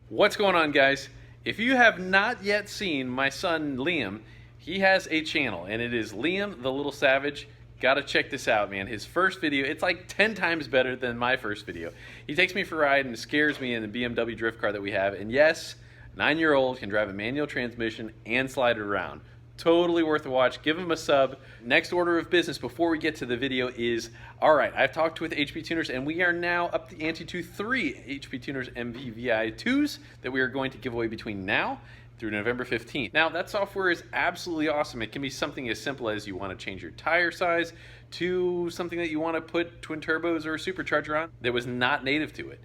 What's going on, guys? If you have not yet seen my son Liam, he has a channel and it is Liam the Little Savage. Gotta check this out, man. His first video, it's like 10 times better than my first video. He takes me for a ride and scares me in the BMW drift car that we have. And yes, 9-year-old can drive a manual transmission and slide it around. Totally worth a watch. Give him a sub. Next order of business before we get to the video is, all right, I've talked with HP Tuners and we are now up the ante to 3 HP Tuners MVVI2s that we are going to give away between now through November 15th. Now, that software is absolutely awesome. It can be something as simple as you want to change your tire size to something that you want to put twin turbos or a supercharger on that was not native to it.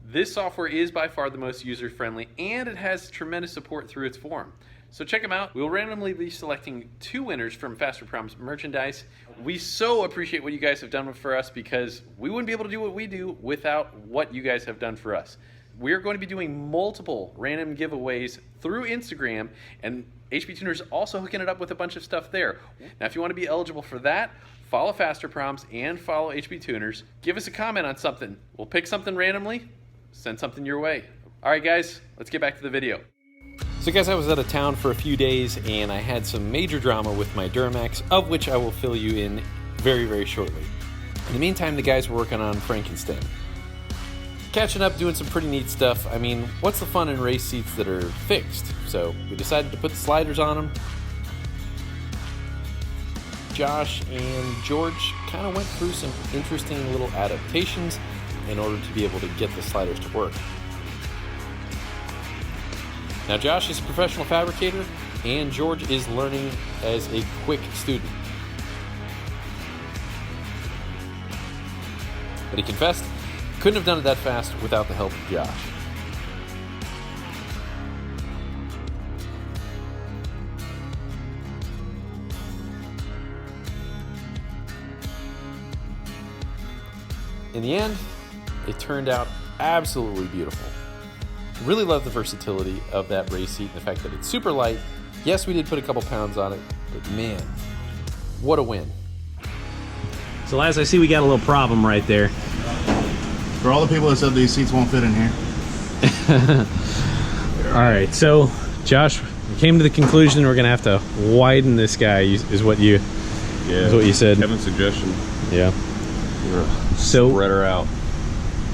This software is by far the most user-friendly and it has tremendous support through its forum. So check them out. We'll randomly be selecting 2 winners from Fasterproms merchandise. We so appreciate what you guys have done for us because we wouldn't be able to do what we do without what you guys have done for us. We're going to be doing multiple random giveaways through Instagram, and HP Tuners also hooking it up with a bunch of stuff there. Now, if you want to be eligible for that, follow Fasterproms and follow HP Tuners. Give us a comment on something. We'll pick something randomly, send something your way. All right, guys, let's get back to the video. So guys, I was out of town for a few days and I had some major drama with my Duramax, of which I will fill you in very, very shortly. In the meantime, the guys were working on Frankenstein. Catching up, doing some pretty neat stuff. I mean, what's the fun in race seats that are fixed? So we decided to put the sliders on them. Josh and George kind of went through some interesting little adaptations in order to be able to get the sliders to work. Now, Josh is a professional fabricator, and George is learning as a quick student. But he confessed, couldn't have done it that fast without the help of Josh. In the end, it turned out absolutely beautiful. Really love the versatility of that race seat and the fact that it's super light. Yes, we did put a couple pounds on it, but man, what a win. So as I see, we got a little problem right there. For all the people that said these seats won't fit in here. All right, so Josh, we came to the conclusion we're gonna have to widen this guy, is what you said. Kevin's suggestion. Yeah. So spread her out.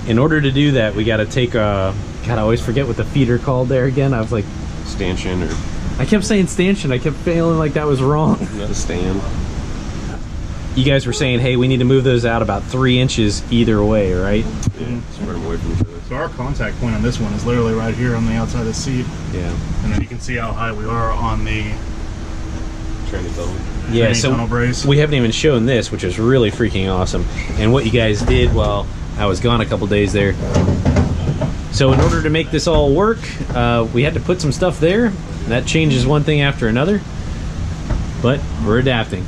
In order to do that, we got to take a. God, I always forget what the feet are called there again. I was like, Stanchion, or I kept saying stanchion. I kept feeling like that was wrong. not a stand. You guys were saying, hey, we need to move those out about 3 inches either way, right? Yeah, spread them away from each other. So our contact point on this one is literally right here on the outside of the seat. Yeah. And then you can see how high we are on the Tranny tunnel. Yeah, tranny so tunnel brace. we haven't even shown this, which is really freaking awesome. And what you guys did while I was gone a couple days there. So in order to make this all work, we had to put some stuff there. And that changes one thing after another. But we're adapting.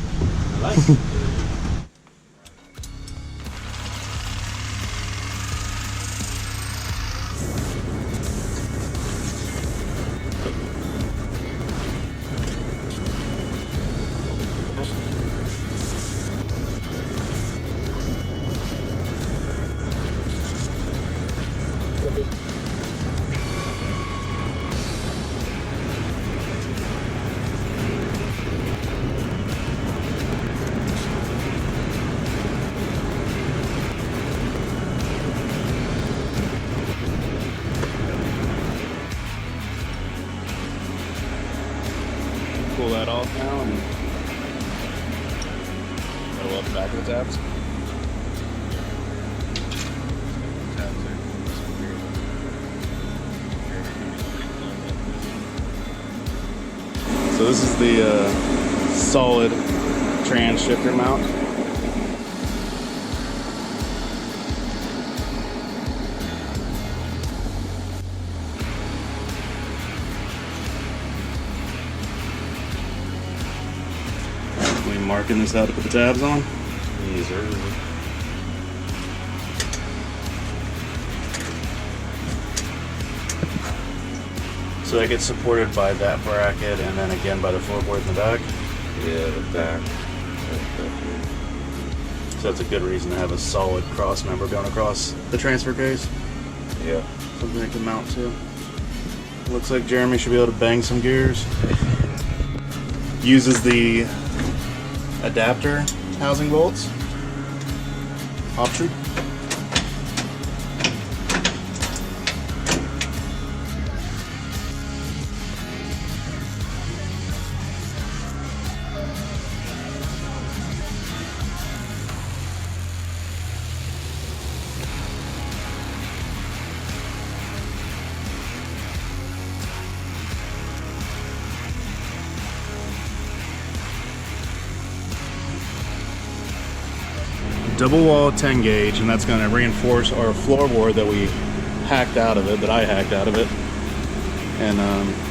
Pull that off now and go up back of the tabs. So this is the solid trans shifter mount. Marking this out to put the tabs on. These are So that gets supported by that bracket and then again by the floorboard in the back. Yeah, the back. So that's a good reason to have a solid cross member going across the transfer case. Yeah. Something they can mount to. Looks like Jeremy should be able to bang some gears. Uses the adapter housing bolts. Option. Double wall 10 gauge, and that's going to reinforce our floorboard that we hacked out of it, that I hacked out of it. And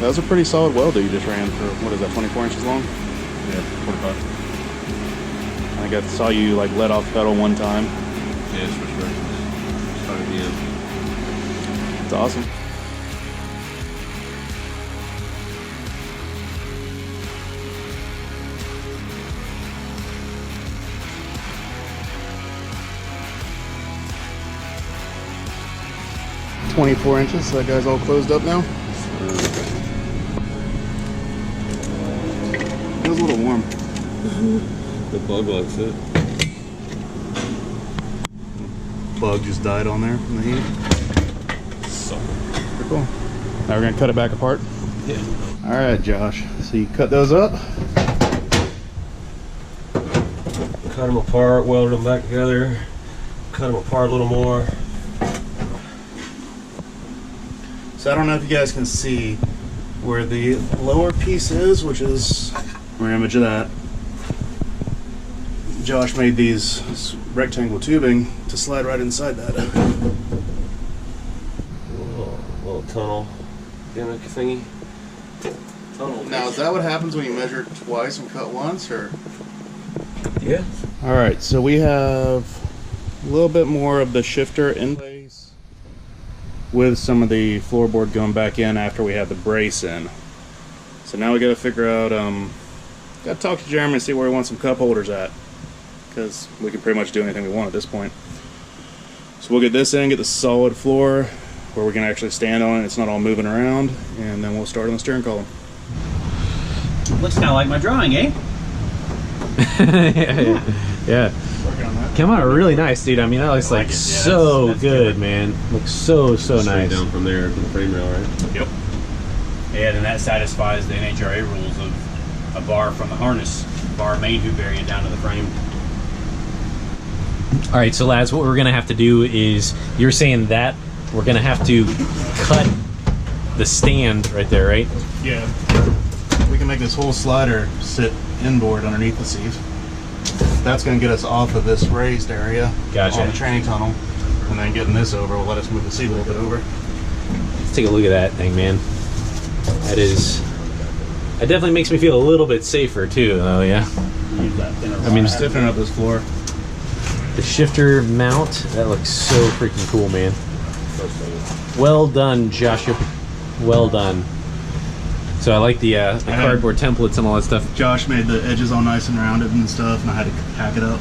that was a pretty solid weld that you just ran for, what is that, 24 inches long? Yeah, 45. I think I saw you like let off the pedal one time. Yeah, for sure. Started the end. It's awesome. .24 inches, so that guy's all closed up now. Feels a little warm. The bug likes it. Bug just died on there from the heat. Pretty cool. Now we're gonna cut it back apart. Yeah. All right, Josh. So you cut those up. Cut them apart, welded them back together. Cut them apart a little more. So I don't know if you guys can see where the lower piece is, which is an image of that. Josh made these rectangle tubing to slide right inside that. Little tunnel gimmick thingy. Tunnel. Now, is that what happens when you measure twice and cut once, or? Yeah. All right, so we have a little bit more of the shifter in place with some of the floorboard going back in after we have the brace in. So now we got to figure out, got to talk to Jeremy and see where we want some cup holders at, because we can pretty much do anything we want at this point. So we'll get this in, get the solid floor where we can actually stand on it, it's not all moving around, and then we'll start on the steering column. Looks kind of like my drawing, eh? Yeah. Working on that. Came out really nice, dude. I mean, that looks like it. Yeah, so that's good, different. man. Looks so Straight nice. down from there to the frame rail, right? Yep. Yeah, then that satisfies the NHRA rules of a bar from the harness, bar main hoop area down to the frame. All right, so lads, what we're gonna have to do is, you're saying that we're gonna have to cut the stand right there, right? Yeah. We can make this whole slider sit inboard underneath the seat. That's going to get us off of this raised area Gotcha. on the training tunnel, and then getting this over will let us move the seat a little bit over. Let's take a look at that thing, man. That definitely makes me feel a little bit safer too. Oh yeah. Use that thinner I mean, bar. stiffening up this floor. The shifter mount, that looks so freaking cool, man. Well done, Joshua. Well done. So I like the cardboard templates and all that stuff. Josh made the edges all nice and rounded and stuff, and I had to hack it up.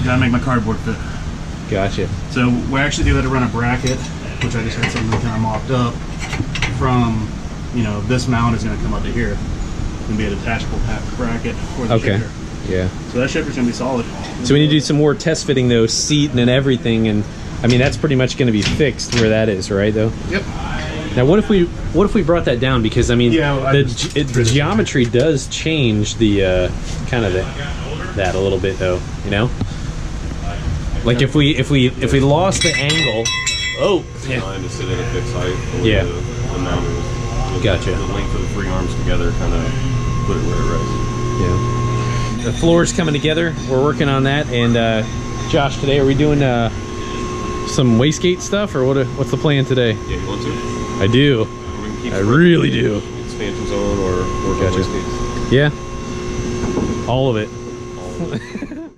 Gotta make my cardboard fit. Gotcha. So we actually do that to run a bracket, which I just had something kind of mocked up from, you know, this mount is going to come up to here. It's going to be a detachable bracket for the Okay. shifter. Yeah. So that shifter's going to be solid. So we need to do some more test fitting though, seat and everything, and I mean that's pretty much going to be fixed where that is, right? Though. Yep. Now what if we brought that down, because I mean Yeah, well, the geometry does change the kind of that a little bit though, you know? Like if we lost the angle, oh yeah. Trying to sit at a fixed height. The way Yeah. The mount is. Gotcha. The length of the three arms together kind of put it where it rests. Yeah. The floor's coming together. We're working on that, and Josh, today are we doing some wastegate stuff, or what's the plan today? Yeah, you want to? I do. We can keep I really do. Expansion zone or Gotcha. wastegates. Yeah. All of it.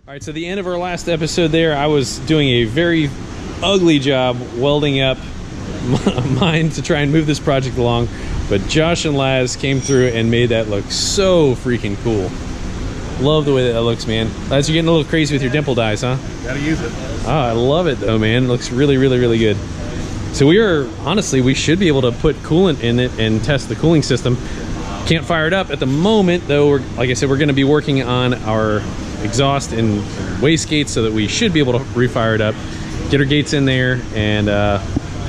All right, so the end of our last episode there, I was doing a very ugly job welding up mine to try and move this project along, but Josh and Laz came through and made that look so freaking cool. Love the way that looks, man. Laz, you're getting a little crazy with your dimple dies, huh? Gotta use it. Oh, I love it though, man. It looks really, really, really good. So we should be able to put coolant in it and test the cooling system. Can't fire it up at the moment though. Like I said, we're going to be working on our exhaust and wastegates so that we should be able to refire it up, get our gates in there, and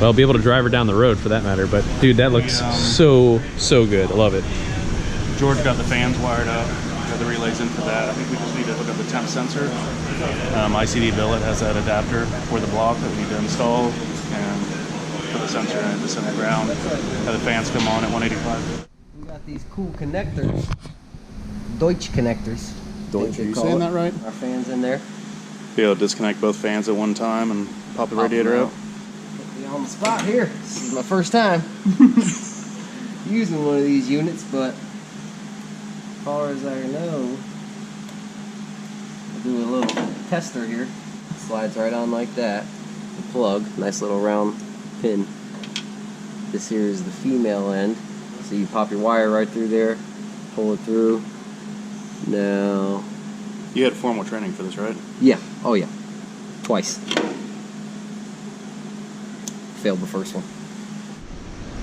well, be able to drive her down the road for that matter. But dude, that looks so good. I love it. George got the fans wired up, got the relays in for that. I think we just need to hook up the temp sensor. ICD billet has that adapter for the block that we need to install, and put the sensor in, just in the ground. Have the fans come on at 185. We got these cool connectors, Deutsch connectors. Deutsch, are you saying that right? Our fans in there. Be able to disconnect both fans at one time and pop the radiator out. Put me on the spot here. This is my first time using one of these units, but as far as I know, we'll do a little tester here. Slides right on like that. The plug, nice little round pin. This here is the female end. So you pop your wire right through there, pull it through. Now, You had formal training for this, right? yeah, oh yeah, twice. Failed the first one.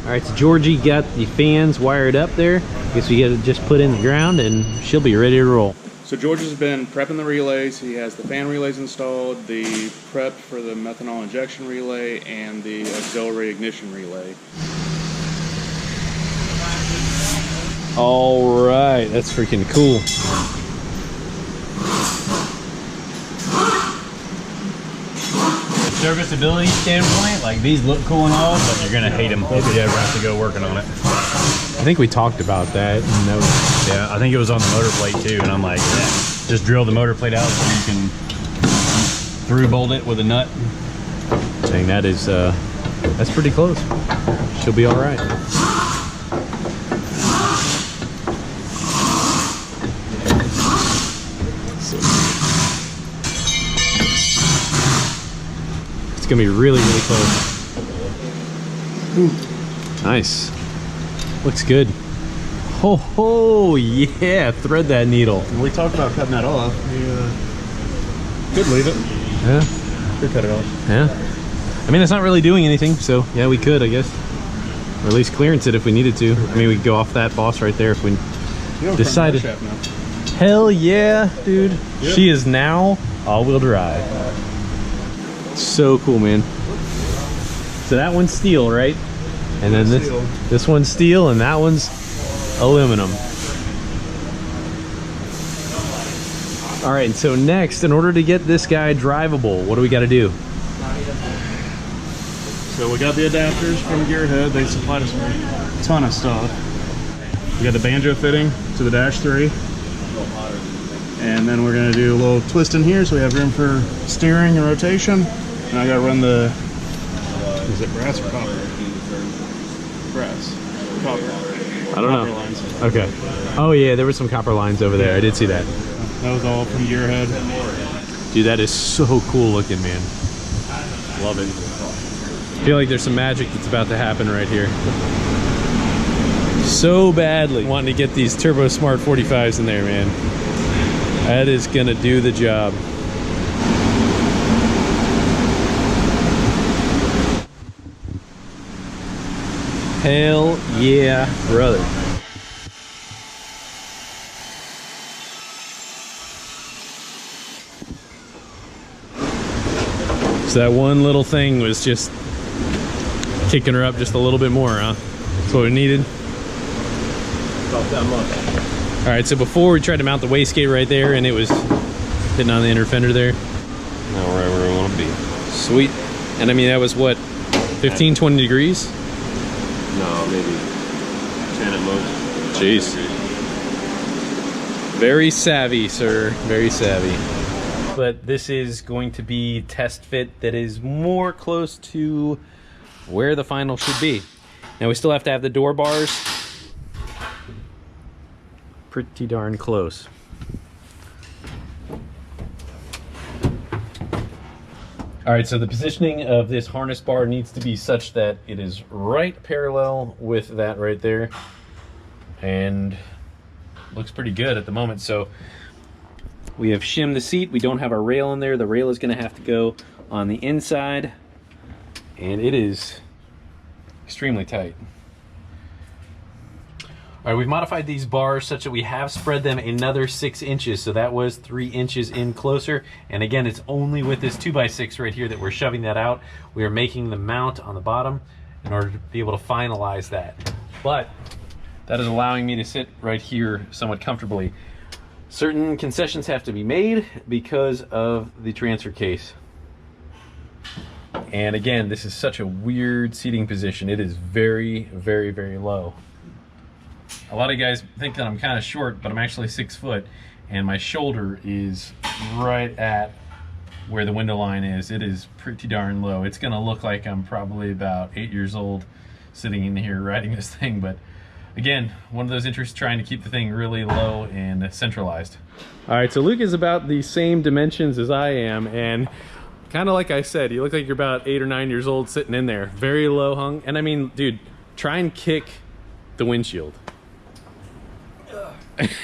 All right, so Georgie got the fans wired up there. Guess we got to just put in the ground and she'll be ready to roll. So George has been prepping the relays. He has the fan relays installed, the prep for the methanol injection relay, and the auxiliary ignition relay. All right, that's freaking cool. Serviceability standpoint, like these look cool and all, but you're gonna hate them if you ever have to go working on it. I think we talked about that. Yeah, I think it was on the motor plate too, and I'm like, yeah, just drill the motor plate out so you can through bolt it with a nut. Saying that is, that's pretty close. She'll be all right. It's gonna be really close. Nice. Looks good. Ho, yeah, thread that needle. We talked about cutting that off. Could leave it. Yeah. Could cut it off. Yeah. I mean, it's not really doing anything, so yeah, we could, I guess. Or at least clearance it if we needed to. I mean, we could go off that boss right there if we decided. Hell yeah, dude. Yep. She is now all-wheel drive. So cool, man. So that one's steel, right? And then this one's steel and that one's aluminum. All right, and so next, in order to get this guy drivable, what do we got to do? So we got the adapters from Gearhead. They supplied us with a ton of stuff. We got the banjo fitting to the Dash 3. And then we're gonna do a little twist in here so we have room for steering and rotation. And I gotta run the, is it brass or copper? Brass. Copper. I don't know. Lines. Okay. Oh yeah, there were some copper lines over there. I did see that. That was all from Gearhead. Dude, that is so cool looking, man. Love it. I feel like there's some magic that's about to happen right here. So badly wanting to get these Turbo Smart 45s in there, man. That is gonna do the job. Hell yeah, brother. So that one little thing was just kicking her up just a little bit more, huh? That's what we needed. About that much. All right, so before we tried to mount the wastegate right there and it was hitting on the inner fender there. Now we're right where we want to be. Sweet. And I mean, that was what, 15, 20 degrees? No, maybe 10 at most. Jeez. Very savvy, sir. Very savvy. But this is going to be test fit that is more close to where the final should be. Now we still have to have the door bars pretty darn close. All right, so the positioning of this harness bar needs to be such that it is right parallel with that right there, and looks pretty good at the moment. So we have shimmed the seat. We don't have our rail in there. The rail is going to have to go on the inside, and it is extremely tight. All right, we've modified these bars such that we have spread them another 6 inches. So that was 3 inches in closer. And again, it's only with this 2x6 right here that we're shoving that out. We are making the mount on the bottom in order to be able to finalize that. But that is allowing me to sit right here somewhat comfortably. Certain concessions have to be made because of the transfer case. And again, this is such a weird seating position. It is very, very, very low. A lot of guys think that I'm kind of short, but I'm actually 6 foot, and my shoulder is right at where the window line is. It is pretty darn low. It's gonna look like I'm probably about 8 years old sitting in here riding this thing, but again, one of those interests trying to keep the thing really low and centralized. All right, so Luke is about the same dimensions as I am, and kind of like I said, you look like you're about 8 or 9 years old sitting in there. Very low hung, and I mean, dude, try and kick the windshield.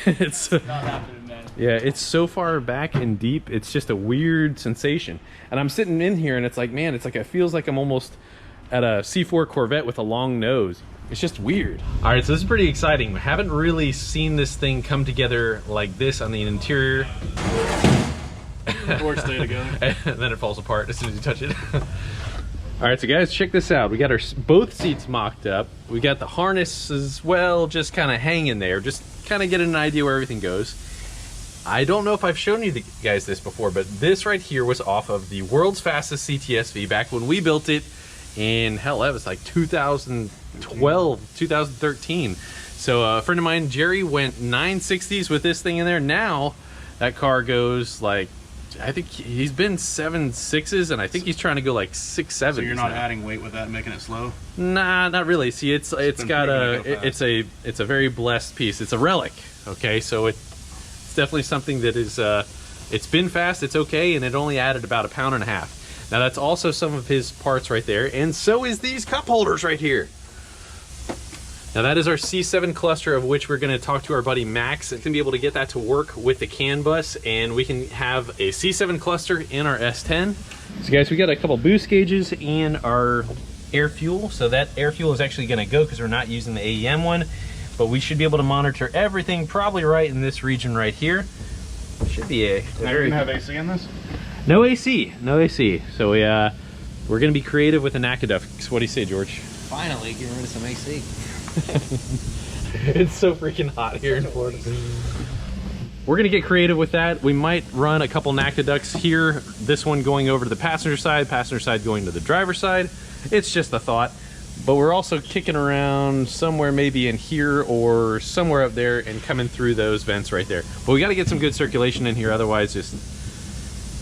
It's not happening, man. Yeah, it's so far back and deep, it's just a weird sensation. And I'm sitting in here and it's like, man, it's like, it feels like I'm almost at a C4 Corvette with a long nose. It's just weird. All right, so this is pretty exciting. We haven't really seen this thing come together like this on the interior. Or stay together. And then it falls apart as soon as you touch it. All right, so guys, check this out. We got our both seats mocked up. We got the harness as well, just kind of hanging there, just kind of get an idea where everything goes. I don't know if I've shown you guys this before, but this right here was off of the world's fastest CTSV back when we built it in, hell, that was like 2012, 2013. So a friend of mine, Jerry, went 960s with this thing in there. Now that car goes like, I think he's been 7.6s, and I think he's trying to go like 6.7s. So you're not adding weight with that, making it slow? Nah, not really. See, it's got it's a very blessed piece. It's a relic. Okay, so it's definitely something that is it's been fast. It's okay, and it only added about 1.5 pounds. Now that's also some of his parts right there, and so is these cup holders right here. Now that is our C7 cluster, of which we're going to talk to our buddy Max. It's going to be able to get that to work with the CAN bus, and we can have a C7 cluster in our S10. So guys, we got a couple boost gauges and our air fuel. So that air fuel is actually going to go because we're not using the AEM one, but we should be able to monitor everything probably right in this region right here. Should be a Now you're going to have AC in this? No AC, no AC. So we're going to be creative with an aqueduct. What do you say, George? Finally, getting rid of some AC. It's so freaking hot here in Florida. We're gonna get creative with that. We might run a couple aqueducts here. This one going over to the passenger side going to the driver's side. It's just a thought. But we're also kicking around somewhere maybe in here or somewhere up there and coming through those vents right there. But we gotta get some good circulation in here, otherwise just,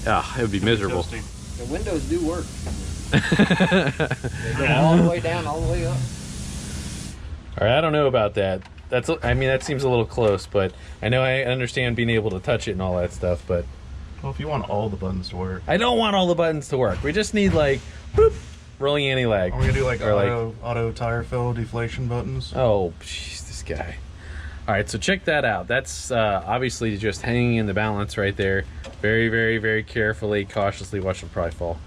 it would be miserable. The windows do work. They go all the way down, all the way up. All right, I don't know about that. I mean, that seems a little close, but I know I understand being able to touch it and all that stuff, but... Well, if you want all the buttons to work. I don't want all the buttons to work. We just need, like, boop, rolling anti-lag. Are we going to do, like, auto tire fill deflation buttons? Oh, jeez, this guy. All right, so check that out. That's obviously just hanging in the balance right there. Very, very, very carefully, cautiously. Watch it probably fall.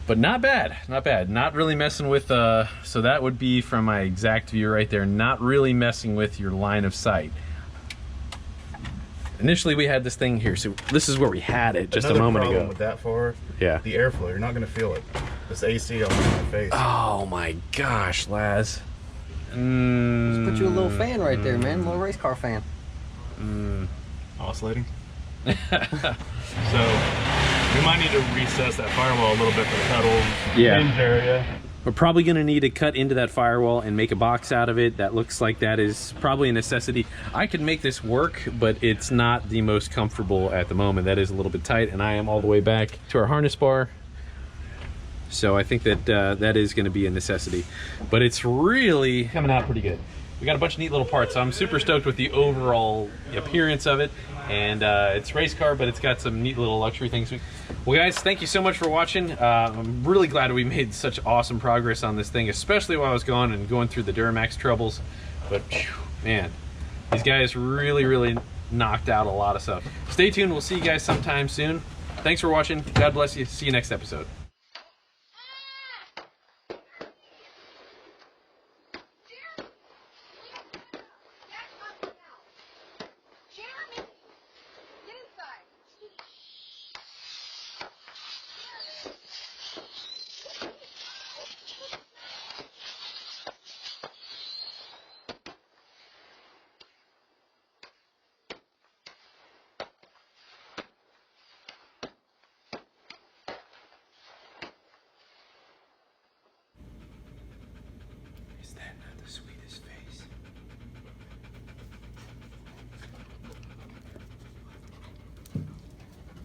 But not bad, not bad. Not really messing with, so that would be from my exact view right there, not really messing with your line of sight. Initially we had this thing here, so this is where we had it just a moment ago. With that far, yeah, the airflow, you're not gonna feel it. This AC on my face. Oh my gosh, Laz. Just put you a little fan right there, man, a little race car fan. Oscillating. So we might need to recess that firewall a little bit for the pedal hinge area. We're probably going to need to cut into that firewall and make a box out of it. That looks like that is probably a necessity. I could make this work, but it's not the most comfortable at the moment. That is a little bit tight, and I am all the way back to our harness bar. So I think that that is going to be a necessity. But it's really coming out pretty good. We got a bunch of neat little parts, so I'm super stoked with the overall appearance of it. And it's race car, but it's got some neat little luxury things. Well, guys, thank you so much for watching. I'm really glad we made such awesome progress on this thing, especially while I was gone and going through the Duramax troubles. But, phew, man, these guys really, really knocked out a lot of stuff. Stay tuned. We'll see you guys sometime soon. Thanks for watching. God bless you. See you next episode.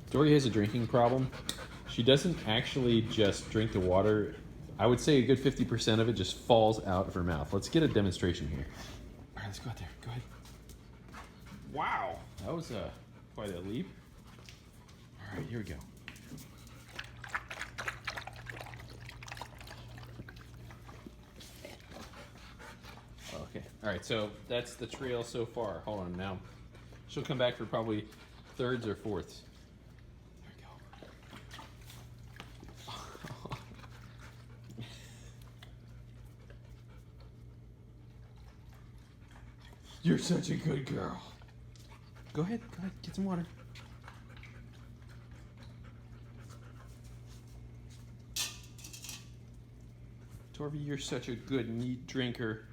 Dory has a drinking problem. She doesn't actually just drink the water. I would say a good 50% of it just falls out of her mouth. Let's get a demonstration here. All right, let's go out there. Go ahead. Wow, that was quite a leap. All right, here we go. Okay, all right, so that's the trail so far. Hold on now. She'll come back for probably thirds or fourths. There we go. You're such a good girl. Go ahead, get some water. Torby, you're such a good, neat drinker.